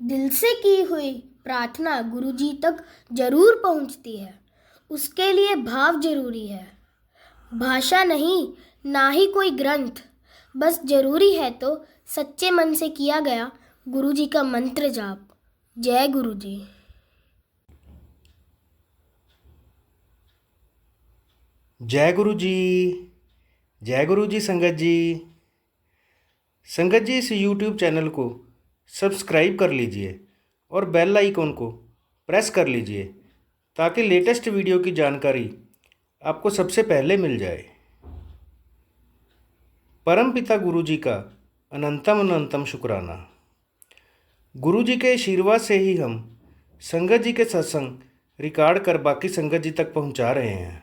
दिल से की हुई प्रार्थना गुरुजी तक जरूर पहुंचती है। उसके लिए भाव जरूरी है, भाषा नहीं, ना ही कोई ग्रंथ। बस जरूरी है तो सच्चे मन से किया गया गुरुजी का मंत्र जाप। जय गुरुजी। जय गुरु जी। जय गुरु जी। संगत जी, इस YouTube चैनल को सब्सक्राइब कर लीजिए और बेल आइकॉन को प्रेस कर लीजिए ताकि लेटेस्ट वीडियो की जानकारी आपको सबसे पहले मिल जाए। परम पिता गुरु जी का अनंतम अनंतम शुक्राना। गुरु जी के आशीर्वाद से ही हम संगत जी के सत्संग रिकॉर्ड कर बाकी संगत जी तक पहुंचा रहे हैं।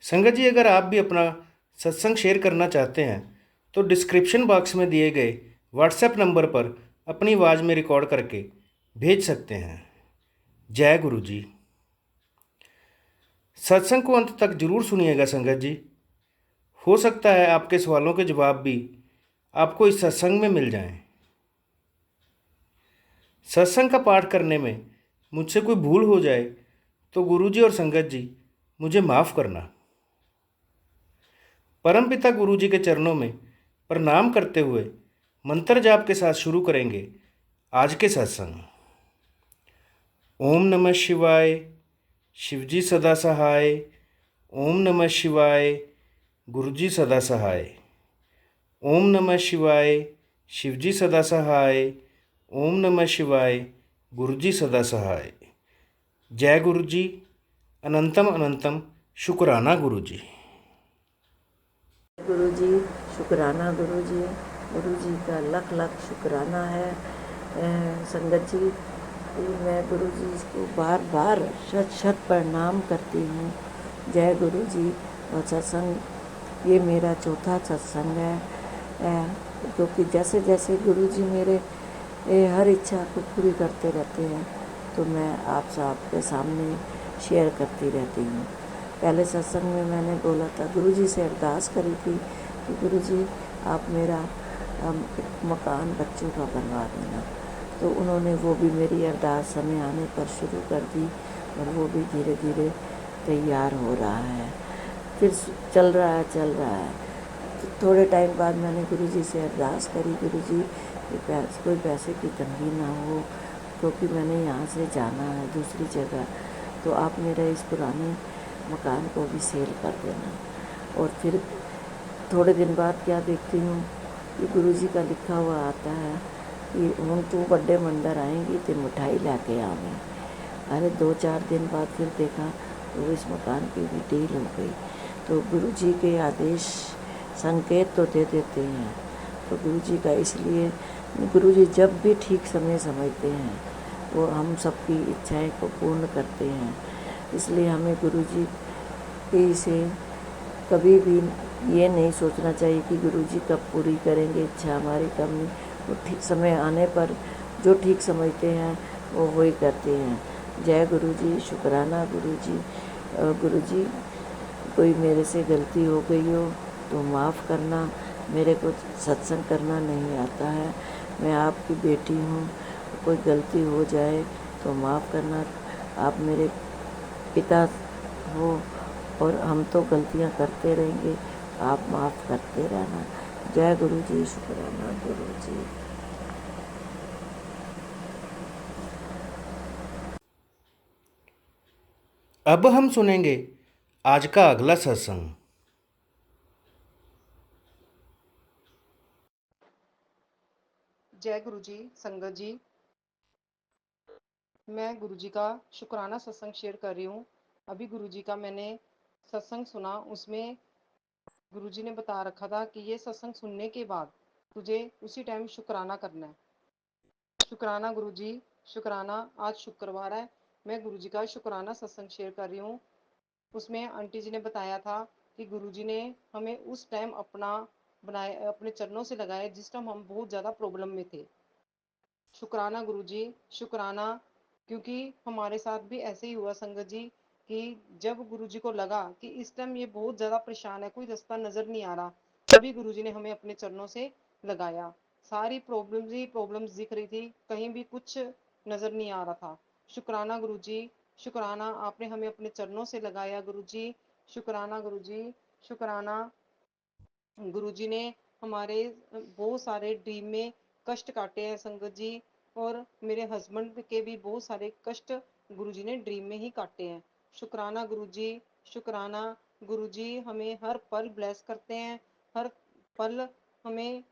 संगत जी, अगर आप भी अपना सत्संग शेयर करना चाहते हैं तो डिस्क्रिप्शन बॉक्स में दिए गए व्हाट्सएप नंबर पर अपनी आवाज़ में रिकॉर्ड करके भेज सकते हैं। जय गुरु जी। सत्संग को अंत तक जरूर सुनिएगा संगत जी। हो सकता है आपके सवालों के जवाब भी आपको इस सत्संग में मिल जाएं। सत्संग का पाठ करने में मुझसे कोई भूल हो जाए तो गुरु जी और संगत जी मुझे माफ़ करना। परमपिता गुरु जी के चरणों में प्रणाम करते हुए मंत्र जाप के साथ शुरू करेंगे आज के सत्संग। ओम नमः शिवाय। शिवजी सदा सहाय। ओम नमः शिवाय। गुरुजी सदा सहाय। ओम नमः शिवाय। शिवजी सदा सहाय। ओम नमः शिवाय। गुरुजी सदा सहाय। जय गुरु जी। अनंतम अनंतम शुक्राना गुरु जी। गुरु जी शुक्राना गुरु जी का लख लख शुक्राना है। संगत जी, मैं गुरु जी को बार बार शत शत प्रणाम करती हूँ। जय गुरु जी। और सत्संग ये मेरा चौथा सत्संग है, क्योंकि जैसे जैसे गुरु जी मेरे हर इच्छा को पूरी करते रहते हैं तो मैं आप सबके सामने शेयर करती रहती हूँ। पहले सत्संग में मैंने बोला था, गुरु जी से अरदास करी थी कि गुरु जी आप मेरा एक मकान बच्चों का बनवा देना। तो उन्होंने वो भी मेरी अरदास समय आने पर शुरू कर दी और वो भी धीरे धीरे तैयार हो रहा है। फिर चल रहा है। तो थोड़े टाइम बाद मैंने गुरु जी से अरदास करी, गुरु जी कोई पैसे की तंगी ना हो, क्योंकि मैंने यहाँ से जाना है दूसरी जगह, तो आप मेरा इस पुराने मकान को भी सेल कर देना। और फिर थोड़े दिन बाद क्या देखती हूँ कि गुरु जी का लिखा हुआ आता है कि हम तू बड़े मंदिर आएंगी तो मिठाई लाके आवे। अरे 2-4 दिन बाद फिर देखा तो इस मकान की भी डील हो गई। तो गुरु जी के आदेश संकेत तो दे देते हैं, तो गुरु जी का इसलिए गुरु जी जब भी ठीक समय समझते हैं वो हम सबकी इच्छाएं को पूर्ण करते हैं। इसलिए हमें गुरु जी से कभी भी ये नहीं सोचना चाहिए कि गुरु जी कब पूरी करेंगे इच्छा हमारी, कब नहीं। वो ठीक समय आने पर जो ठीक समझते हैं वो वही करते हैं। जय गुरु जी। शुक्राना गुरु जी। गुरु जी, कोई मेरे से गलती हो गई हो तो माफ़ करना। मेरे को सत्संग करना नहीं आता है, मैं आपकी बेटी हूँ, कोई गलती हो जाए तो माफ़ करना। आप मेरे पिता हो और हम तो गलतियाँ करते रहेंगे, आप माफ़ करते रहना। जय गुरु जी। शुक्राना गुरु जी। अब हम सुनेंगे आज का अगला सत्संग। जय गुरु जी। संगत जी, मैं गुरु जी का शुक्राना सत्संग शेयर कर रही हूँ। अभी गुरु जी का मैंने सत्संग सुना, उसमें गुरु जी ने बता रखा था कि ये सत्संग सुनने के बाद तुझे उसी टाइम शुक्राना करना है। शुक्राना गुरु जी। शुक्राना। आज शुक्रवार है, मैं गुरु जी का शुक्राना सत्संग शेयर कर रही हूँ। उसमें आंटी जी ने बताया था कि गुरु जी ने हमें उस टाइम अपने चरणों से लगाया जिस टाइम हम बहुत ज़्यादा प्रॉब्लम में थे। शुक्राना गुरु जी। शुक्राना। क्योंकि हमारे साथ भी ऐसे ही हुआ संगत जी कि जब गुरु जी को लगा कि इस टाइम ये बहुत ज़्यादा परेशान है, कोई रास्ता नज़र नहीं आ रहा, तभी गुरु जी ने हमें अपने चरणों से लगाया। सारी प्रॉब्लम्स ही प्रॉब्लम्स दिख रही थी, कहीं भी कुछ नजर नहीं आ रहा था। शुक्राना गुरुजी, शुक्राना आपने हमें अपने चरणों से लगाया गुरुजी। शुक्राना गुरुजी, शुक्राना। गुरुजी ने हमारे बहुत सारे ड्रीम में कष्ट काटे हैं संगत जी, और मेरे हस्बैंड के भी बहुत सारे कष्ट गुरुजी ने ड्रीम में ही काटे हैं। शुक्राना गुरुजी, शुक्राना। गुरुजी हमें हर पल ब्लेस करते हैं, हर पल हमें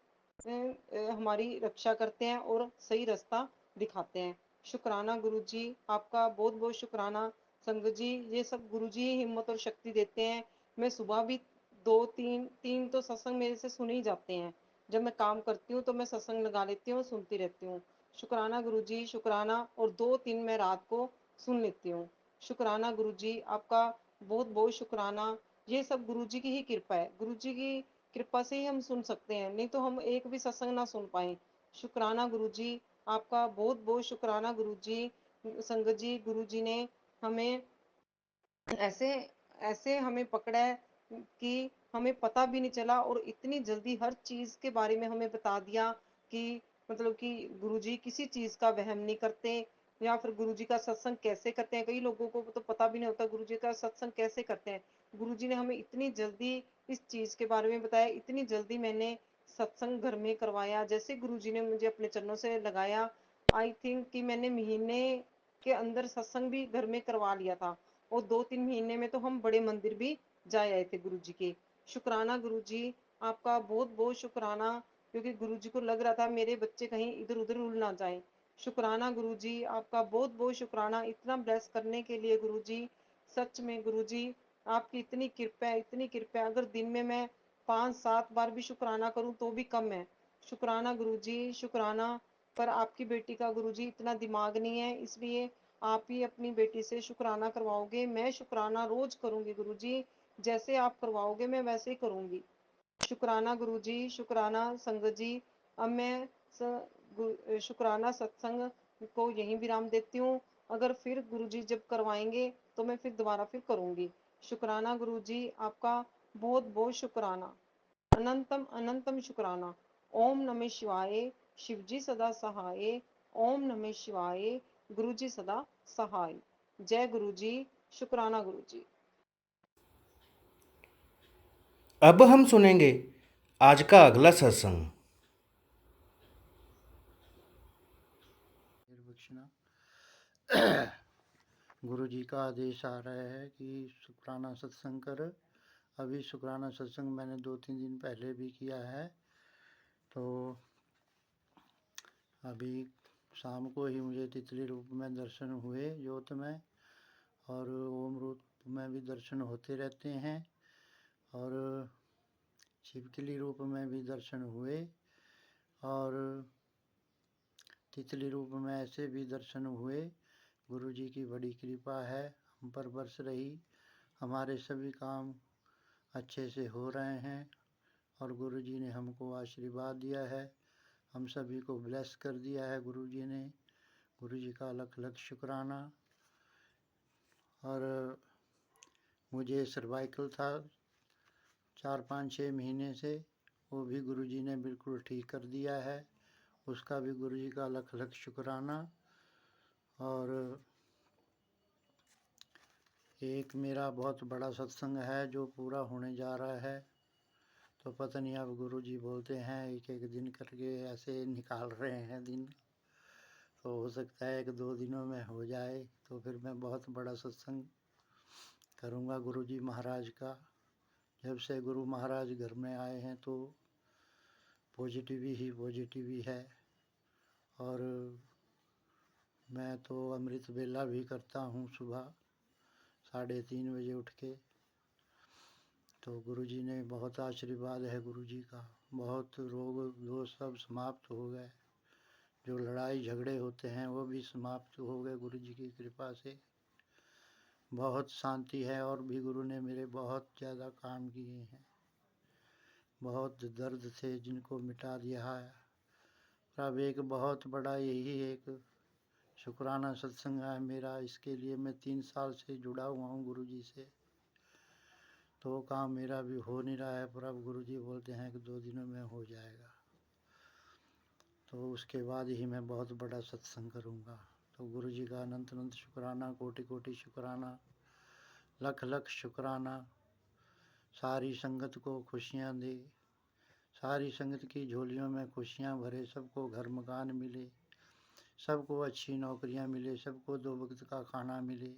हमारी रक्षा करते हैं और सही रास्ता दिखाते हैं। शुक्राना गुरुजी, आपका बहुत बहुत शुक्राना। संगत जी, ये सब गुरुजी ही हिम्मत और शक्ति देते हैं। मैं सुबह भी दो तीन तीन तो सत्संग मेरे से सुने ही जाते हैं। जब मैं काम करती हूँ तो मैं सत्संग लगा लेती हूँ, सुनती रहती हूँ। शुक्राना गुरुजी, शुक्राना। और 2-3 मैं रात को सुन लेती हूँ। शुक्राना गुरुजी, आपका बहुत बहुत शुक्राना। ये सब गुरुजी की ही कृपा है, गुरुजी की कृपा से ही हम सुन सकते हैं, नहीं तो हम एक भी सत्संग ना सुन पाए। शुक्राना गुरुजी, आपका बहुत बहुत शुक्राना गुरुजी। संगत जी, गुरुजी ने हमें ऐसे ऐसे हमें पकड़ा है कि हमें पता भी नहीं चला, और इतनी जल्दी हर चीज के बारे में हमें बता दिया कि मतलब कि गुरुजी किसी चीज का वहम नहीं करते, या फिर गुरुजी का सत्संग कैसे करते हैं। कई लोगों को तो पता भी नहीं होता गुरुजी का सत्संग कैसे करते हैं। गुरुजी ने हमें इतनी जल्दी इस चीज के बारे में बताया, इतनी जल्दी मैंने सत्संग घर में करवाया। जैसे गुरुजी ने मुझे अपने चरणों से लगाया, आई थिंक कि मैंने महीने के अंदर सत्संग भी घर में करवा लिया था, और 2-3 महीने में तो हम बड़े मंदिर भी जाए आए थे गुरुजी के। शुक्राना गुरुजी, आपका बहुत बहुत शुक्राना, क्योंकि गुरुजी को लग रहा था मेरे बच्चे कहीं इधर उधर उड़ ना जाएं। शुक्राना गुरुजी, आपका बहुत बहुत शुक्राना इतना ब्लेस करने के लिए गुरुजी। सच में गुरुजी, आपकी इतनी कृपा है, इतनी कृपा है। अगर दिन में मैं 5-7 बार भी शुक्राना करूं तो भी कम है। शुक्राना गुरुजी, शुक्राना। पर आपकी बेटी का गुरुजी इतना दिमाग नहीं है, इसलिए आप ही अपनी बेटी से शुक्राना करवाओगे। मैं शुक्राना रोज करूंगी गुरुजी, जैसे आप करवाओगे मैं वैसे ही करूंगी। शुक्राना गुरुजी, शुक्राना। संगत जी, अब मैं शुक्राना सत्संग को यहीं विराम देती हूँ। अगर फिर गुरुजी जब करवाएंगे तो मैं फिर दोबारा फिर करूंगी। शुक्राना गुरुजी, आपका बहुत बहुत शुक्राना। अनंतम अनंतम शुक्राना। ओम नमः शिवाय। शिवजी सदा सहाय। ओम नमः शिवाय। गुरुजी सदा सहाय। जय गुरुजी। शुक्राना गुरुजी। अब हम सुनेंगे आज का अगला सत्संग। निर्विघ्न। गुरु जी का आदेश आ रहा है कि शुक्राना सत्संग कर। अभी शुक्राना सत्संग मैंने 2-3 दिन पहले भी किया है, तो अभी शाम को ही मुझे तितली रूप में दर्शन हुए ज्योत में, और ओम रूप में भी दर्शन होते रहते हैं, और छिपकली रूप में भी दर्शन हुए, और तितली रूप में ऐसे भी दर्शन हुए। गुरु जी की बड़ी कृपा है, हम पर बरस रही। हमारे सभी काम अच्छे से हो रहे हैं, और गुरु जी ने हमको आशीर्वाद दिया है, हम सभी को ब्लेस कर दिया है गुरु जी ने। गुरु जी का लख लख शुक्राना। और मुझे सर्वाइकल था 4-5-6 महीने से, वो भी गुरु जी ने बिल्कुल ठीक कर दिया है, उसका भी गुरु जी का लख लख शुक्राना। और एक मेरा बहुत बड़ा सत्संग है जो पूरा होने जा रहा है, तो पता नहीं अब गुरु जी बोलते हैं एक एक दिन करके ऐसे निकाल रहे हैं दिन, तो हो सकता है 1-2 दिनों में हो जाए, तो फिर मैं बहुत बड़ा सत्संग करूँगा गुरु जी महाराज का। जब से गुरु महाराज घर में आए हैं तो पॉजिटिव ही पॉजिटिव ही है। और मैं तो अमृत वेला भी करता हूँ सुबह 3:30 बजे उठ के। तो गुरु जी ने बहुत आशीर्वाद है गुरु जी का, बहुत रोग दोष सब समाप्त हो गए, जो लड़ाई झगड़े होते हैं वो भी समाप्त हो गए गुरु जी की कृपा से। बहुत शांति है, और भी गुरु ने मेरे बहुत ज़्यादा काम किए हैं, बहुत दर्द थे जिनको मिटा दिया है। अब एक बहुत बड़ा यही एक शुक्राना सत्संग है मेरा, इसके लिए मैं 3 साल से जुड़ा हुआ हूँ गुरु जी से, तो काम मेरा भी हो नहीं रहा है, पर अब गुरु जी बोलते हैं कि 2 दिनों में हो जाएगा। तो उसके बाद ही मैं बहुत बड़ा सत्संग करूँगा। तो गुरु जी का अनंत अनंत शुक्राना, कोटि कोटि शुक्राना, लख लख शुक्राना। सारी संगत को खुशियाँ दे, सारी संगत की झोलियों में खुशियाँ भरे, सबको घर मकान मिले, सबको अच्छी नौकरियाँ मिले, सबको 2 वक्त का खाना मिले।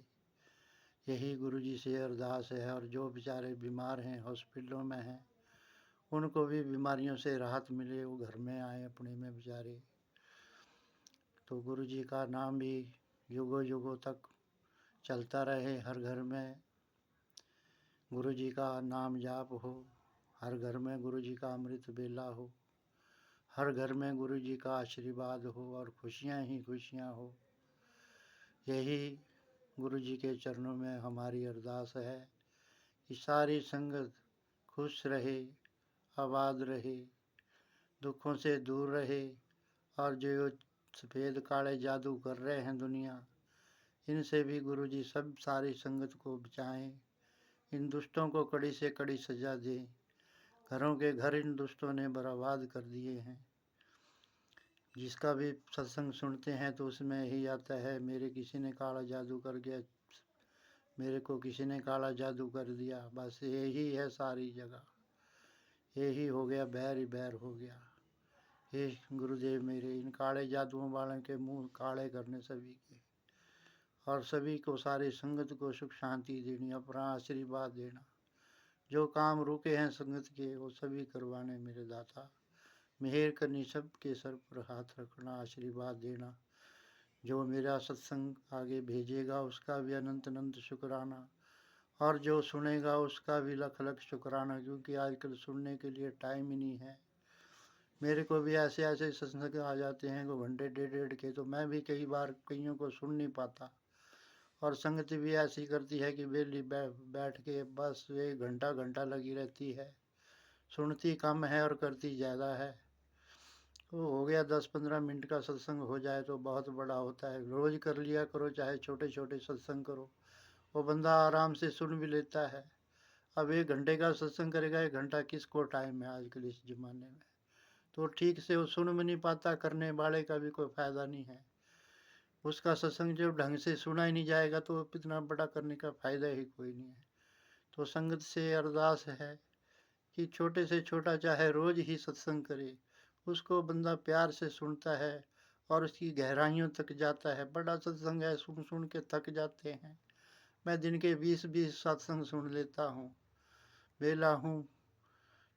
यही गुरु जी से अरदास है। और जो बेचारे बीमार हैं, हॉस्पिटलों में हैं, उनको भी बीमारियों से राहत मिले, वो घर में आए अपने में बेचारे। तो गुरु जी का नाम भी युगों युगों तक चलता रहे। हर घर में गुरु जी का नाम जाप हो, हर घर में गुरु जी का अमृत बेला हो, हर घर में गुरु जी का आशीर्वाद हो और खुशियाँ ही खुशियाँ हो। यही गुरु जी के चरणों में हमारी अरदास है कि सारी संगत खुश रहे, आबाद रहे, दुखों से दूर रहे। और जो सफ़ेद काले जादू कर रहे हैं दुनिया, इनसे भी गुरु जी सब सारी संगत को बचाएं। इन दुष्टों को कड़ी से कड़ी सजा दें। घरों के घर इन दुष्टों ने बर्बाद कर दिए हैं। जिसका भी सत्संग सुनते हैं तो उसमें यही आता है, मेरे किसी ने काला जादू कर गया, मेरे को किसी ने काला जादू कर दिया। बस यही है सारी जगह, यही हो गया, बैर ही बैर हो गया। हे गुरुदेव मेरे, इन काले जादुओं वालों के मुंह काले करने सभी के, और सभी को, सारी संगत को सुख शांति देनी, अपना आशीर्वाद देना। जो काम रुके हैं संगत के वो सभी करवाने मेरे दाता। मेहर करनी, सबके सर पर हाथ रखना, आशीर्वाद देना। जो मेरा सत्संग आगे भेजेगा उसका भी अनंत अनंत शुक्राना, और जो सुनेगा उसका भी लख लख शुक्राना। क्योंकि आजकल सुनने के लिए टाइम ही नहीं है। मेरे को भी ऐसे ऐसे सत्संग आ जाते हैं को घंटे डेढ़ डेढ़ के, तो मैं भी कई बार कईयों को सुन नहीं पाता। और संगति भी ऐसी करती है कि बेली बैठ के बस 1 घंटा घंटा लगी रहती है, सुनती कम है और करती ज़्यादा है। तो हो गया 10-15 मिनट का सत्संग हो जाए तो बहुत बड़ा होता है। रोज़ कर लिया करो, चाहे छोटे छोटे सत्संग करो, वो बंदा आराम से सुन भी लेता है। अब 1 घंटे का सत्संग करेगा, 1 घंटा किसको टाइम है आजकल इस ज़माने में। तो ठीक से वो सुन भी नहीं पाता, करने वाले का भी कोई फ़ायदा नहीं है। उसका सत्संग जब ढंग से सुना ही नहीं जाएगा तो इतना बड़ा करने का फ़ायदा ही कोई नहीं है। तो संगत से अरदास है कि छोटे से छोटा चाहे रोज़ ही सत्संग करे, उसको बंदा प्यार से सुनता है और उसकी गहराइयों तक जाता है। बड़ा सत्संग है, सुन सुन के थक जाते हैं। मैं दिन के 20-20 सत्संग सुन लेता हूँ, बेला हूँ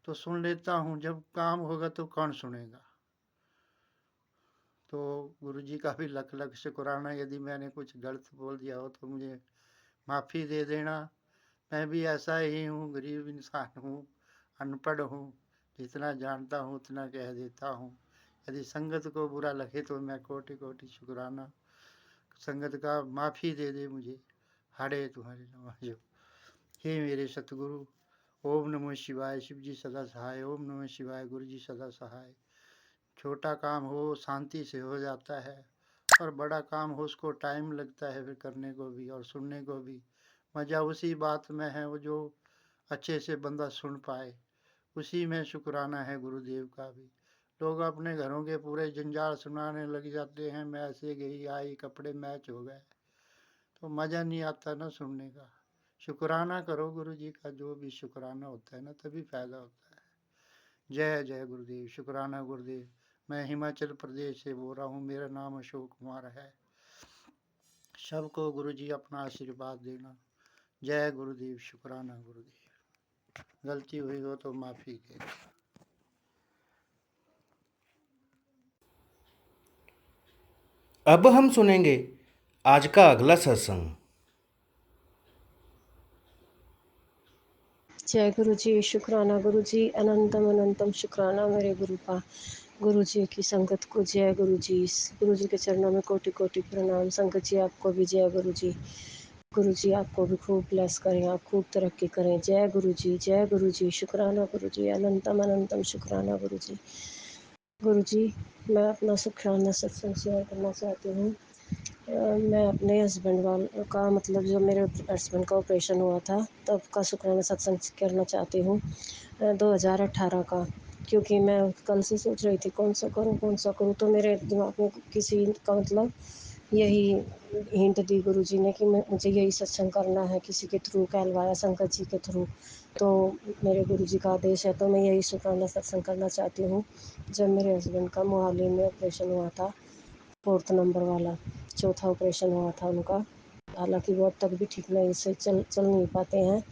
तो सुन लेता हूँ। जब काम होगा तो कौन सुनेगा। तो गुरु जी का भी लख लख शुक्राना। यदि मैंने कुछ गलत बोल दिया हो तो मुझे माफ़ी दे देना। मैं भी ऐसा ही हूँ, गरीब इंसान हूँ, अनपढ़ हूँ, जितना जानता हूँ उतना कह देता हूँ। यदि संगत को बुरा लगे तो मैं कोटि कोटि शुक्राना। संगत का माफ़ी दे दे मुझे, हाड़े तुम्हारे नवाजो। हे मेरे सतगुरु, ओम नमः शिवाय। शिव जी सदा सहाय। ओम नमः शिवाय। गुरु जी सदा सहाय। छोटा काम हो शांति से हो जाता है, और बड़ा काम हो उसको टाइम लगता है फिर करने को भी और सुनने को भी। मज़ा उसी बात में है, वो जो अच्छे से बंदा सुन पाए, उसी में शुक्राना है गुरुदेव का भी। लोग अपने घरों के पूरे जंजाल सुनाने लग जाते हैं, मैं ऐसे गई आई, कपड़े मैच हो गए, तो मज़ा नहीं आता ना सुनने का। शुक्राना करो गुरु जी का, जो भी शुक्राना होता है ना तभी फ़ायदा होता है। जय जय गुरुदेव। शुक्राना गुरुदेव। मैं हिमाचल प्रदेश से बोल रहा हूँ, मेरा नाम अशोक कुमार है। सबको गुरु जी अपना आशीर्वाद देना। जय गुरुदेव। शुक्राना गुरुदेव। गलती हुई हो तो माफ़ी देना। अब हम सुनेंगे आज का अगला सत्संग। जय गुरु जी। शुक्राना गुरु जी, अनंतम अनंतम शुक्राना मेरे गुरु का। गुरु जी की संगत को जय गुरु जी। गुरु जी के चरणों में कोटि कोटि प्रणाम। संगत जी आपको भी जय गुरु जी। गुरु जी आपको भी खूब ब्लेस करें, आप खूब तरक्की करें। जय गुरु जी, जय गुरु जी। शुक्राना गुरु जी, अनंतम अनंतम शुक्राना गुरु जी। गुरु जी, मैं अपना शुक्राना सत्संग शेयर करना चाहती हूँ। मैं अपने हस्बैंड वाल का मतलब जो मेरे हस्बैंड का ऑपरेशन हुआ था तब का शुक्राना सत्संग करना चाहती हूँ। 2018 का क्योंकि मैं कल से सोच रही थी कौन सा करूँ कौन सा करूँ, तो मेरे दिमाग में किसी का मतलब यही हिंट दी गुरुजी ने कि मुझे यही सत्संग करना है, किसी के थ्रू कहलवाया, संगत जी के थ्रू। तो मेरे गुरुजी का आदेश है, तो मैं यही शुक्राना सत्संग करना चाहती हूँ। जब मेरे हस्बैंड का मोहाली में ऑपरेशन हुआ था, 4th नंबर वाला, चौथा ऑपरेशन हुआ था उनका। हालाँकि वो अब तक भी ठीक नहीं से चल नहीं पाते हैं,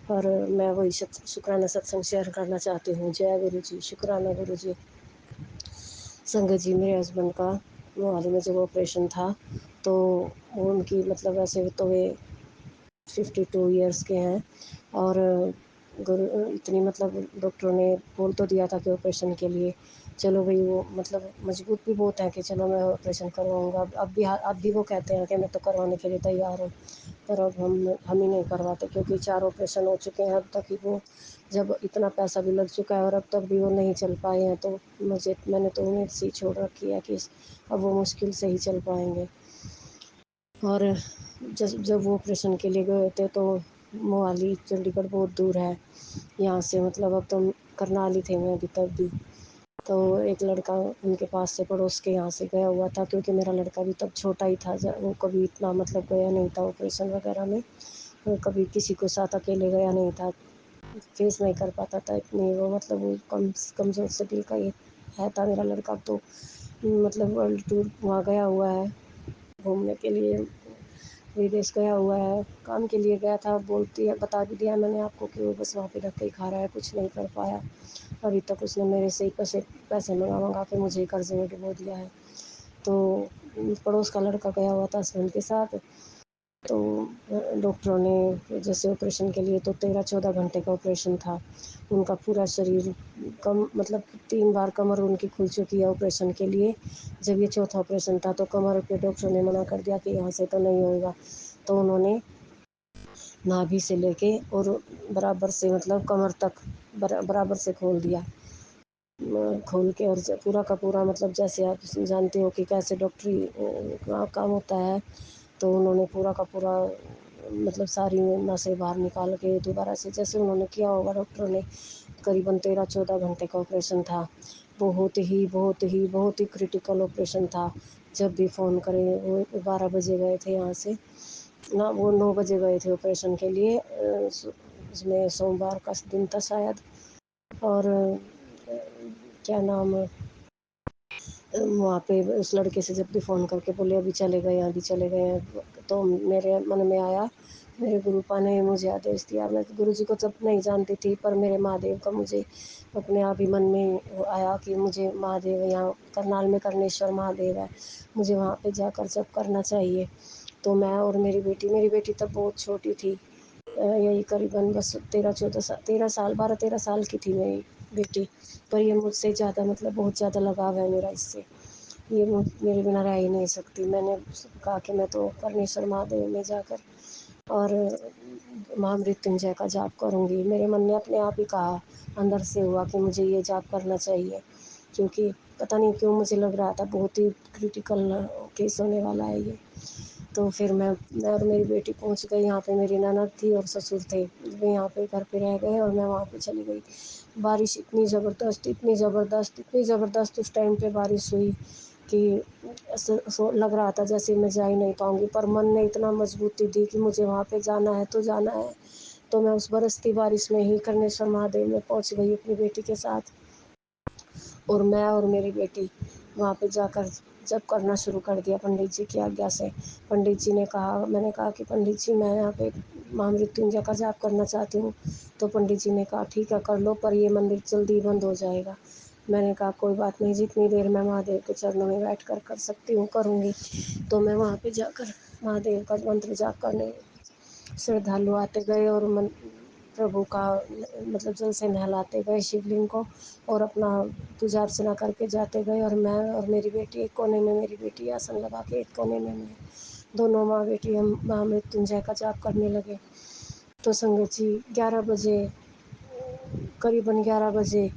पर मैं वही शुक्राना सत्संग शेयर करना चाहती हूँ। जय गुरु जी, शुक्राना गुरु जी। संगत जी, मेरे हस्बैंड का मोहाली में जब ऑपरेशन था, तो वो उनकी मतलब वैसे तो वे 52 ईयर्स के हैं, और गुरु इतनी मतलब डॉक्टरों ने बोल तो दिया था कि ऑपरेशन के लिए चलो भाई, वो मतलब मजबूत भी बहुत है कि चलो मैं ऑपरेशन करवाऊँगा। अब भी वो कहते हैं कि मैं तो करवाने के लिए तैयार हूँ, पर अब हम ही नहीं करवाते, क्योंकि 4 ऑपरेशन हो चुके हैं अब तक ही। वो जब इतना पैसा भी लग चुका है और अब तक भी वो नहीं चल पाए हैं, तो मैंने तो उम्मीद सी छोड़ रखी है कि अब वो मुश्किल से ही चल पाएँगे। और जब वो ऑपरेशन के लिए गए थे, तो मोहाली चंडीगढ़ बहुत दूर है यहाँ से, मतलब अब तो करनाल ही थे मैं अभी तक भी। तो एक लड़का उनके पास से पड़ोस के यहाँ से गया हुआ था, क्योंकि मेरा लड़का भी तब छोटा ही था, वो कभी इतना मतलब गया नहीं था ऑपरेशन वगैरह में, वो कभी किसी के साथ अकेले गया नहीं था, फेस नहीं कर पाता था इतनी वो, मतलब वो कमज़ोर से दिल का ये था मेरा लड़का। तो मतलब वर्ल्ड टूर वहाँ गया हुआ है घूमने के लिए, विदेश गया हुआ है, काम के लिए गया था। बता भी दिया मैंने आपको कि वो बस वहाँ पे धक्के ही खा रहा है, कुछ नहीं कर पाया अभी तक। उसने मेरे से ही पैसे मंगा के मुझे ही कर्जे में डुबो दिया है। तो पड़ोस का लड़का गया हुआ था हस्बैंड के साथ, तो डॉक्टरों ने जैसे ऑपरेशन के लिए, तो 13-14 घंटे का ऑपरेशन था। उनका पूरा शरीर कम मतलब 3 बार कमर उनकी खुल चुकी है ऑपरेशन के लिए। जब ये चौथा ऑपरेशन था, तो कमर पे डॉक्टर ने मना कर दिया कि यहाँ से तो नहीं होएगा। तो उन्होंने नाभि से लेके और बराबर से मतलब कमर तक बराबर से खोल दिया। खोल के और पूरा का पूरा मतलब जैसे आप जानते हो कि कैसे डॉक्टरी काम होता है, तो उन्होंने पूरा का पूरा मतलब सारी नसें बाहर निकाल के दोबारा से जैसे उन्होंने किया होगा डॉक्टर ने। करीबन 13-14 घंटे का ऑपरेशन था। बहुत ही क्रिटिकल ऑपरेशन था। जब भी फ़ोन करें, वो 12 बजे गए थे यहाँ से ना, वो 9 बजे गए थे ऑपरेशन के लिए। उसमें सोमवार का दिन था शायद। और क्या नाम, वहाँ पे उस लड़के से जब भी फ़ोन करके बोले अभी चले गए हैं, अभी चले गए हैं, तो मेरे मन में आया, मेरे गुरुपा ने मुझे आदेश दिया। मैं गुरुजी को तब नहीं जानती थी, पर मेरे महादेव का मुझे अपने आप ही मन में आया कि मुझे महादेव यहाँ करनाल में कर्णेश्वर महादेव है, मुझे वहाँ पे जाकर जप करना चाहिए। तो मैं और मेरी बेटी तब बहुत छोटी थी, यही करीबन बस 12 साल की थी मेरी बेटी। पर ये मुझसे ज़्यादा मतलब बहुत ज़्यादा लगाव है मेरा इससे, ये मेरे बिना रह ही नहीं सकती। मैंने कहा कि मैं तो परमेश्वर महादेव में जाकर और महामृत्युंजय का जाप करूँगी। मेरे मन ने अपने आप ही कहा, अंदर से हुआ कि मुझे ये जाप करना चाहिए, क्योंकि पता नहीं क्यों मुझे लग रहा था बहुत ही क्रिटिकल केस होने वाला है ये। तो फिर मैं और मेरी बेटी पहुंच गई यहाँ पे, मेरी ननद थी और ससुर थे, वे यहाँ पे घर पे रह गए और मैं वहाँ पे चली गई। बारिश इतनी ज़बरदस्त उस टाइम पे बारिश हुई कि लग रहा था जैसे मैं जा ही नहीं पाऊँगी, पर मन ने इतना मजबूती दी कि मुझे वहाँ पे जाना है तो जाना है। तो मैं उस बरसती बारिश में ही कर्णेश्वर महादेव में पहुँच गई अपनी बेटी के साथ, और मैं और मेरी बेटी वहाँ पे जाकर जब करना शुरू कर दिया पंडित जी की आज्ञा से। पंडित जी ने कहा, मैंने कहा कि पंडित जी मैं यहाँ पे महामृत्युंजय का जाप करना चाहती हूँ। तो पंडित जी ने कहा ठीक है कर लो, पर ये मंदिर जल्दी बंद हो जाएगा। मैंने कहा कोई बात नहीं, जितनी देर मैं महादेव के चरणों में बैठ कर सकती हूँ करूँगी। तो मैं वहाँ पे जाकर महादेव का मंत्र जाप करने, श्रद्धालु आते गए और प्रभु का मतलब जल से नहलाते गए शिवलिंग को, और अपना पूजा अर्चना करके जाते गए। और मैं और मेरी बेटी एक कोने में, मेरी बेटी आसन लगा के एक कोने में, मैं दोनों माँ बेटी हम महामृत्युंजय का जाप करने लगे। तो संगत जी 11 बजे, करीबन 11 बजे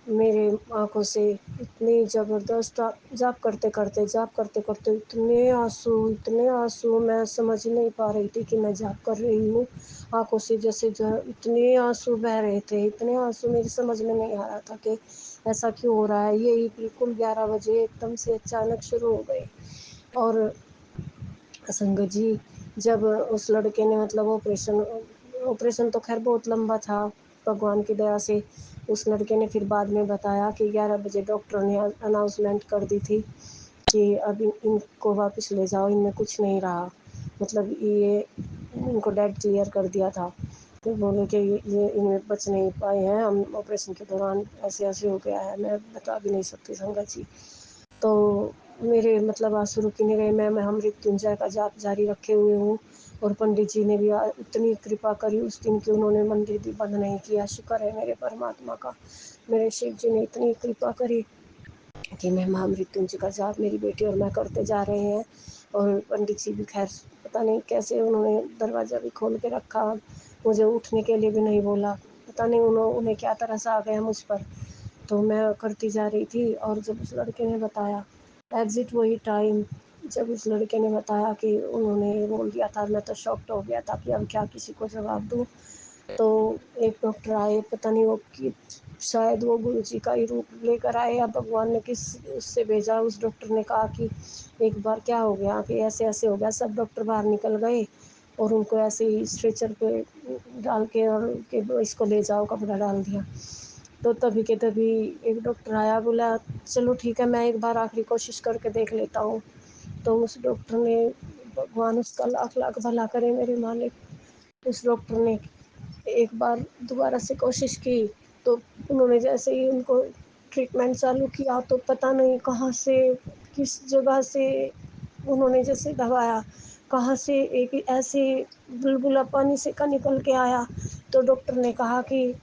मेरे आँखों से इतनी ज़बरदस्त जाप करते करते इतने आँसू मैं समझ नहीं पा रही थी कि मैं जाप कर रही हूँ। आँखों से जैसे ज इतने आँसू बह रहे थे, इतने आँसू मेरी समझ में नहीं आ रहा था कि ऐसा क्यों हो रहा है। यही बिल्कुल 11 बजे एकदम से अचानक शुरू हो गए। और संगत जी, जब उस लड़के ने मतलब ऑपरेशन तो ख़ैर बहुत लंबा था, भगवान की दया से। उस लड़के ने फिर बाद में बताया कि 11 बजे डॉक्टर ने अनाउंसमेंट कर दी थी कि अब इनको वापस ले जाओ, इनमें कुछ नहीं रहा। मतलब ये इनको डेड क्लियर कर दिया था। तो बोले कि ये इनमें बच नहीं पाए हैं, हम ऑपरेशन के दौरान ऐसे-ऐसे हो गया है। मैं बता भी नहीं सकती संगत जी। तो मेरे मतलब आँसू रुक ही नहीं रहे। मैं महामृत्युंजय का जाप जारी रखे हुए हूँ। और पंडित जी ने भी इतनी कृपा करी उस दिन कि उन्होंने मंदिर भी बंद नहीं किया। शुक्र है मेरे परमात्मा का। मेरे शिव जी ने इतनी कृपा करी कि मैं महामृत्युंजय का जाप मेरी बेटी और मैं करते जा रहे हैं। और पंडित जी भी खैर पता नहीं कैसे उन्होंने दरवाज़ा भी खोल के रखा, मुझे उठने के लिए भी नहीं बोला। पता नहीं उन्हें क्या तरस आ गया मुझ पर। तो मैं करती जा रही थी और जब उस लड़के ने बताया एग्ज़िट वही टाइम, जब उस लड़के ने बताया कि उन्होंने ये बोल दिया था, मैं तो शॉक्ड हो गया था कि अब क्या किसी को जवाब दूँ। तो एक डॉक्टर आए, पता नहीं वो कि शायद वो गुरुजी का ही रूप लेकर आए या भगवान ने किस उससे भेजा। उस डॉक्टर ने कहा कि एक बार क्या हो गया कि ऐसे-ऐसे हो गया। सब डॉक्टर बाहर निकल गए और उनको ऐसे ही स्ट्रेचर पे डाल के और कि इसको ले जाओ, कपड़ा डाल दिया। तो तभी के तभी एक डॉक्टर आया, बोला चलो ठीक है, मैं एक बार आखिरी कोशिश करके देख लेता हूँ। तो उस डॉक्टर ने, भगवान उसका लाख लाख भला करे मेरे मालिक, उस डॉक्टर ने एक बार दोबारा से कोशिश की। तो उन्होंने जैसे ही उनको ट्रीटमेंट चालू किया तो पता नहीं कहाँ से, किस जगह से उन्होंने जैसे दबाया, कहाँ से एक ऐसे बुलबुला पानी से का निकल के आया। तो डॉक्टर ने कहा कि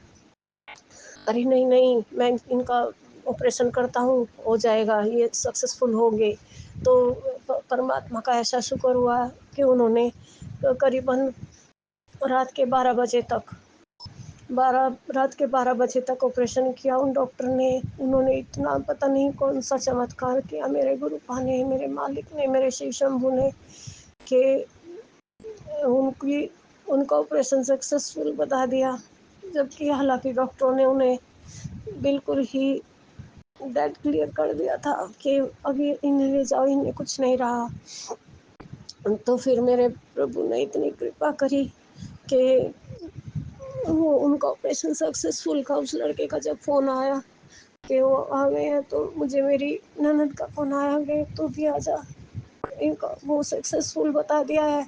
अरे नहीं नहीं, मैं इनका ऑपरेशन करता हूँ, हो जाएगा, ये सक्सेसफुल होंगे। तो परमात्मा का ऐसा शुक्र हुआ कि उन्होंने करीबन रात के 12 बजे तक 12 रात के 12 बजे तक ऑपरेशन किया उन डॉक्टर ने। उन्होंने इतना पता नहीं कौन सा चमत्कार किया मेरे गुरुपा ने, मेरे मालिक ने, मेरे शिव शंभू ने, कि उनकी उनका ऑपरेशन सक्सेसफुल बता दिया। जबकि हालांकि डॉक्टरों ने उन्हें बिल्कुल ही डेड क्लियर कर दिया था कि अभी इन्हें ले जाओ, इन्हें कुछ नहीं रहा। तो फिर मेरे प्रभु ने इतनी कृपा करी कि वो उनका ऑपरेशन सक्सेसफुल का उस लड़के का जब फ़ोन आया कि वो आ गए हैं, तो मुझे मेरी ननद का फ़ोन आया कि तू भी आ जा, इनका वो सक्सेसफुल बता दिया है।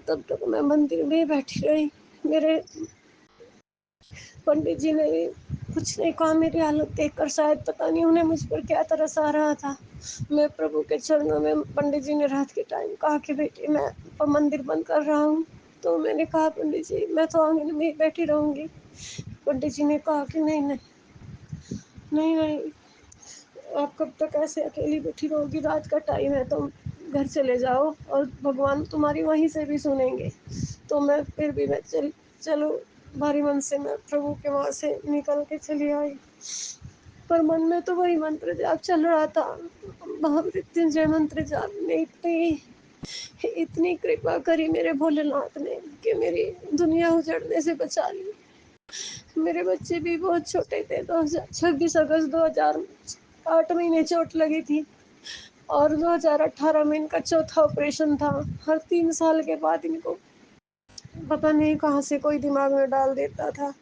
तब तक मैं मंदिर में ही बैठी रही। मेरे पंडित जी ने भी कुछ नहीं कहा। मेरी हालत देखकर शायद पता नहीं उन्हें मुझ पर क्या तरस आ रहा था। मैं प्रभु के चरणों में, पंडित जी ने रात के टाइम कहा कि बेटी मैं मंदिर बंद कर रहा हूँ। तो मैंने कहा पंडित जी मैं तो आंगन में ही बैठी रहूँगी। पंडित जी ने कहा कि नहीं नहीं नहीं नहीं, आप कब तक ऐसे अकेली बैठी रहोगी, रात का टाइम है, तुम घर चले जाओ और भगवान तुम्हारी वहीं से भी सुनेंगे। तो मैं फिर भी चलो भारी मन से मैं प्रभु के वहाँ से निकल के चली आई। पर मन में तो वही मंत्र जाप चल रहा था, महामृत्युंजय मंत्र जाप ने इतनी इतनी कृपा करी मेरे भोलेनाथ ने कि मेरी दुनिया उजड़ने से बचा ली। मेरे बच्चे भी बहुत छोटे थे। 26 अगस्त 2008 में इन्हें चोट लगी थी और 2018 में इनका चौथा ऑपरेशन था। हर 3 साल के बाद इनको पता नहीं कहाँ से कोई दिमाग में डाल देता था,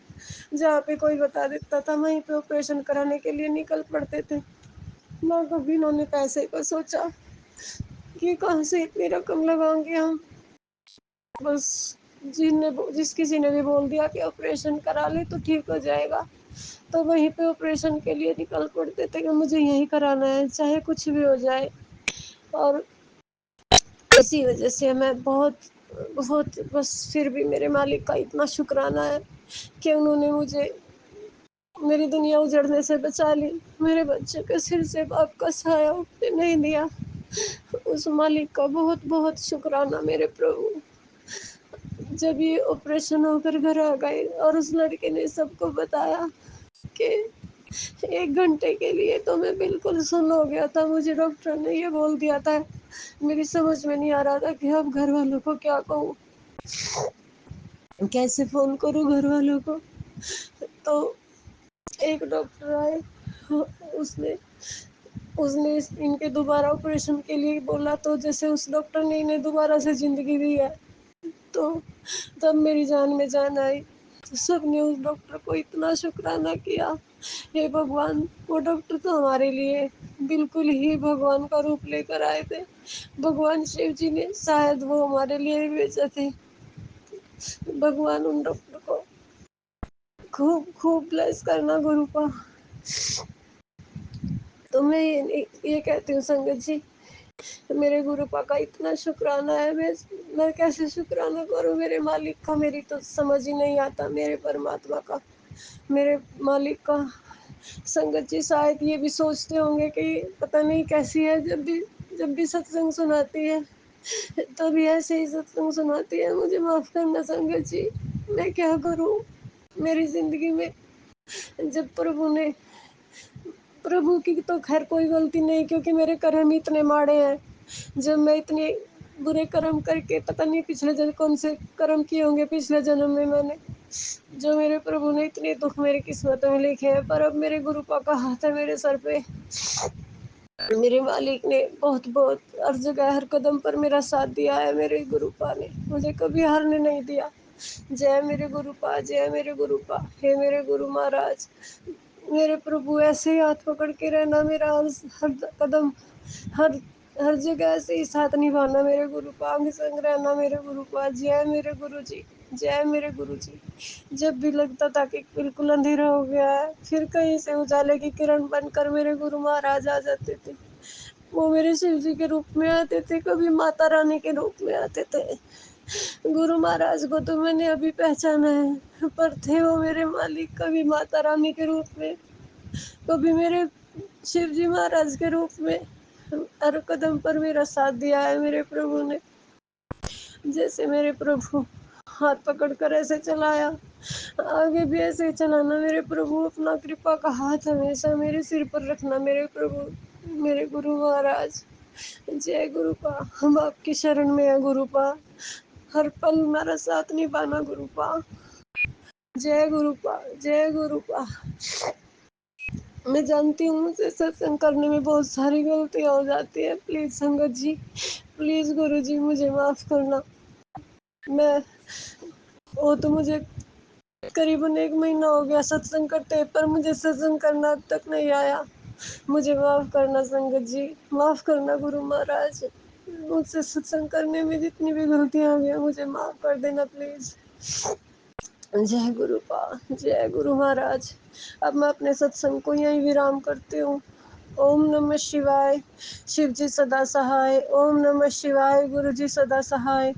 जहाँ पे कोई बता देता था वहीं पे ऑपरेशन कराने के लिए निकल पड़ते थे। ना कभी इन्होंने पैसे का सोचा कि कहाँ से इतनी रकम लगाएंगे हम। बस जिस किसी ने भी बोल दिया कि ऑपरेशन करा ले तो ठीक हो जाएगा, तो वहीं पे ऑपरेशन के लिए निकल पड़ते थे कि मुझे यहीं कराना है चाहे कुछ भी हो जाए। और इसी वजह से मैं बहुत बहुत बस फिर भी मेरे मालिक का इतना शुक्राना है कि उन्होंने मुझे मेरी दुनिया उजड़ने से बचा ली। मेरे बच्चे के सिर से बाप का साया उठने नहीं दिया। उस मालिक का बहुत बहुत शुक्राना मेरे प्रभु। जब ये ऑपरेशन होकर घर आ गए और उस लड़के ने सबको बताया कि 1 घंटे के लिए तो मैं बिल्कुल सुन्न हो गया था। मुझे डॉक्टर ने ये बोल दिया था, मेरी समझ में नहीं आ रहा था कि अब घर वालों को क्या कहूँ? कैसे फ़ोन करूँ घर वालों को? तो एक डॉक्टर आए, उसने उसने इनके दोबारा ऑपरेशन के लिए बोला, तो जैसे उस डॉक्टर ने इन्हें दोबारा से ज़िंदगी दी है, तो तब मेरी जान में जान आई। तो सबने उस डॉक्टर को इतना शुक्राना किया, हे भगवान! वो डॉक्टर तो हमारे लिए बिल्कुल ही भगवान का रूप लेकर आए थे। भगवान शिव जी ने शायद वो हमारे लिए ही भेजे थे। भगवान उन डॉक्टर को खूब खूब ब्लेस करना गुरुपा। तो मैं ये कहती हूँ संगत जी, मेरे गुरुपा का इतना शुक्राना है, मैं कैसे शुक्राना करूँ मेरे मालिक का? मेरी तो समझ ही नहीं आता, मेरे परमात्मा का, मेरे मालिक का। संगत जी शायद ये भी सोचते होंगे कि पता नहीं कैसी है, जब भी सत्संग सुनाती है तभी ऐसे ही सत्संग सुनाती है। मुझे माफ़ करना संगत जी, मैं क्या करूँ? मेरी ज़िंदगी में जब प्रभु की तो खैर कोई गलती नहीं, क्योंकि मेरे कर्म ही इतने माड़े हैं। जब मैं इतने बुरे कर्म करके, पता नहीं पिछले जन्म कौन से कर्म किए होंगे पिछले जन्म में मैंने, जो मेरे प्रभु ने इतने दुख मेरी किस्मत में लिखे हैं। पर अब मेरे गुरुपा का हाथ है मेरे सर पे। मेरे मालिक ने बहुत बहुत हर जगह हर कदम पर मेरा साथ दिया है। मेरे गुरुपा ने मुझे कभी हारने नहीं दिया। जय मेरे गुरुपा, जय मेरे गुरुपा। हे मेरे गुरु महाराज, मेरे प्रभु ऐसे ही हाथ पकड़ के रहना मेरा, हर कदम, हर हर जगह ऐसे ही साथ निभाना मेरे गुरुपा, अंग संग रहना मेरे गुरुपा। जय मेरे गुरु जी, जय मेरे गुरु जी। जब भी लगता था कि बिल्कुल अंधेरा हो गया है, फिर कहीं से उजाले की किरण बनकर मेरे गुरु महाराज आ जाते थे। वो मेरे शिव जी के रूप में आते थे, कभी माता रानी के रूप में आते थे। गुरु महाराज को तो मैंने अभी पहचाना है, पर थे वो मेरे मालिक कभी माता रानी के रूप में, कभी मेरे शिव जी महाराज के रूप में। हर कदम पर मेरा साथ दिया है मेरे प्रभु ने। जैसे मेरे प्रभु हाथ पकड़ कर ऐसे चलाया, आगे भी ऐसे ही चलाना मेरे प्रभु। अपना कृपा का हाथ हमेशा मेरे सिर पर रखना मेरे प्रभु, मेरे गुरु महाराज। जय गुरुपा, हम आपकी शरण में है गुरुपा। हर पल हमारा साथ निभाना गुरुपा। जय गुरुपा, जय गुरुपा। मैं जानती हूँ मुझसे सत्संग करने में बहुत सारी गलतियाँ हो जाती है। प्लीज़ संगत जी, प्लीज़ गुरु जी मुझे माफ़ करना। मैं वो तो मुझे करीबन 1 महीना हो गया सत्संग करते, पर मुझे सत्संग करना अब तक नहीं आया। मुझे माफ़ करना संगत जी, माफ़ करना गुरु महाराज। मुझसे सत्संग करने में जितनी भी गलतियाँ हो गई मुझे माफ़ कर देना प्लीज़। जय गुरुपा, जय गुरु महाराज। अब मैं अपने सत्संग को यहीं विराम करती हूँ। ओम नमः शिवाय, शिव जी सदा सहाय। ओम नमः शिवाय, गुरु जी सदा सहाय।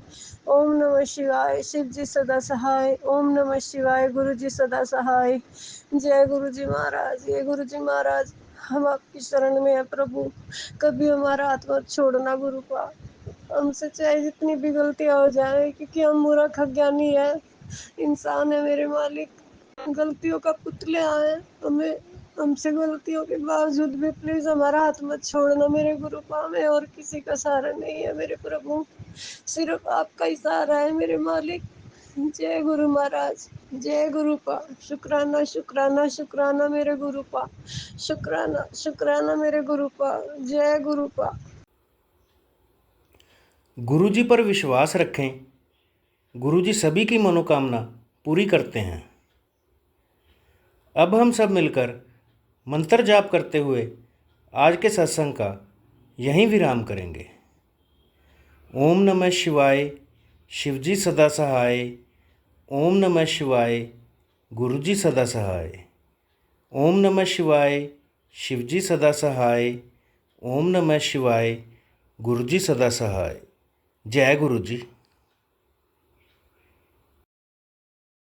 ओम नमः शिवाय, शिव जी सदा सहाय। ओम नमः शिवाय, गुरु जी सदा सहाय। जय गुरु जी महाराज, ये गुरु जी महाराज, हम आपकी शरण में है प्रभु। कभी हमारा हाथ मत छोड़ना गुरुपा। हमसे चाहे जितनी भी गलतियाँ हो जाए, क्योंकि हम मूर्ख अज्ञानी है, इंसान है मेरे मालिक, गलतियों का पुतले हैं। हमें हमसे गलतियों के बावजूद भी प्लीज़ हमारा हाथ मत छोड़ना मेरे गुरुपा। में और किसी का सहारा नहीं है मेरे प्रभु, सिर्फ आपका ही सहारा है मेरे मालिक। जय गुरु महाराज, जय गुरुपा। शुक्राना शुक्राना शुक्राना मेरे गुरुपा, शुक्राना शुक्राना मेरे गुरुपा। जय गुरुपा। गुरु जी पर विश्वास रखें, गुरु जी सभी की मनोकामना पूरी करते हैं। अब हम सब मिलकर मंत्र जाप करते हुए आज के सत्संग का यहीं विराम करेंगे। ओम नमः शिवाय, शिवजी सदा सहाय। ओम नमः शिवाय, गुरुजी सदा सहाय। ओम नमः शिवाय, शिवजी सदा सहाय। ओम नमः शिवाय, गुरुजी सदा सहाय। जय गुरु जी।